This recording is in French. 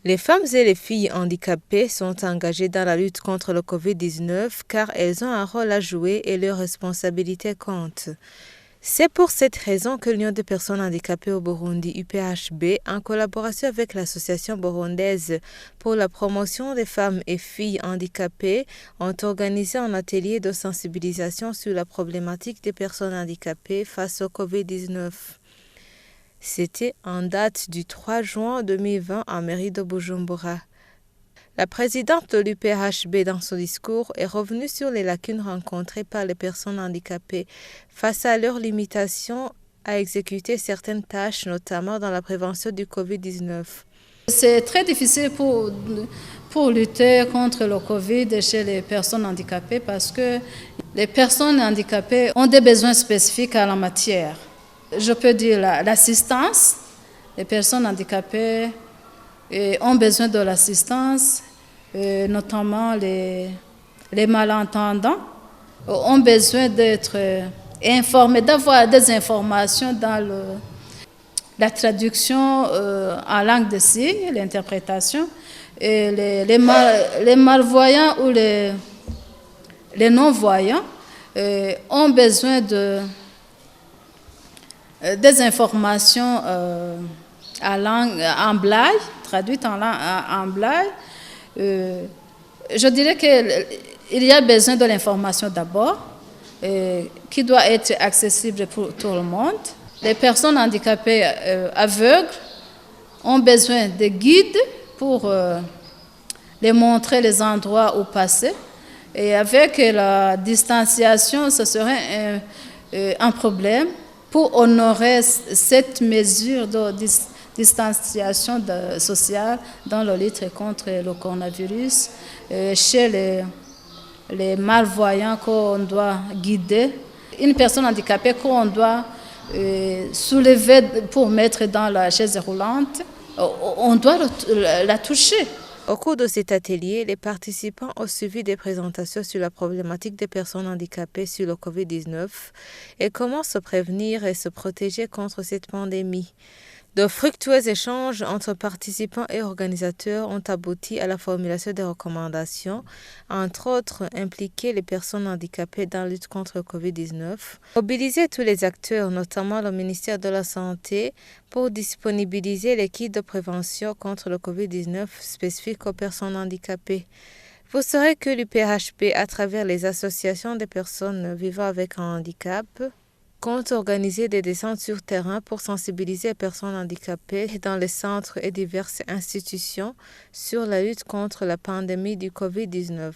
Les femmes et les filles handicapées sont engagées dans la lutte contre le Covid-19 car elles ont un rôle à jouer et leurs responsabilités comptent. C'est pour cette raison que l'Union des personnes handicapées au Burundi, UPHB, en collaboration avec l'Association burundaise pour la promotion des femmes et filles handicapées, ont organisé un atelier de sensibilisation sur la problématique des personnes handicapées face au Covid-19. C'était en date du 3 juin 2020 en mairie de Bujumbura. La présidente de l'UPHB, dans son discours, est revenue sur les lacunes rencontrées par les personnes handicapées face à leurs limitations à exécuter certaines tâches, notamment dans la prévention du Covid-19. C'est très difficile pour lutter contre le Covid chez les personnes handicapées parce que les personnes handicapées ont des besoins spécifiques à la matière. Je peux dire l'assistance. Les personnes handicapées ont besoin de l'assistance, notamment les malentendants ont besoin d'être informés, d'avoir des informations dans la traduction en langue de signes, l'interprétation. Et les malvoyants ou les non-voyants ont besoin des informations en blague, traduites en blague. Je dirais qu'il y a besoin de l'information d'abord, qui doit être accessible pour tout le monde. Les personnes handicapées aveugles ont besoin de guides pour les montrer les endroits où passer. Et avec la distanciation, ce serait un problème pour honorer cette mesure de distanciation sociale dans la lutte contre le coronavirus. Chez les malvoyants qu'on doit guider, une personne handicapée qu'on doit soulever pour mettre dans la chaise roulante, on doit la toucher. Au cours de cet atelier, les participants ont suivi des présentations sur la problématique des personnes handicapées sur le Covid-19 et comment se prévenir et se protéger contre cette pandémie. De fructueux échanges entre participants et organisateurs ont abouti à la formulation des recommandations, entre autres impliquer les personnes handicapées dans la lutte contre le Covid-19, mobiliser tous les acteurs, notamment le ministère de la Santé, pour disponibiliser les kits de prévention contre le Covid-19 spécifiques aux personnes handicapées. Vous saurez que l'UPHB, à travers les associations des personnes vivant avec un handicap, compte organiser des descentes sur terrain pour sensibiliser les personnes handicapées dans les centres et diverses institutions sur la lutte contre la pandémie du Covid-19.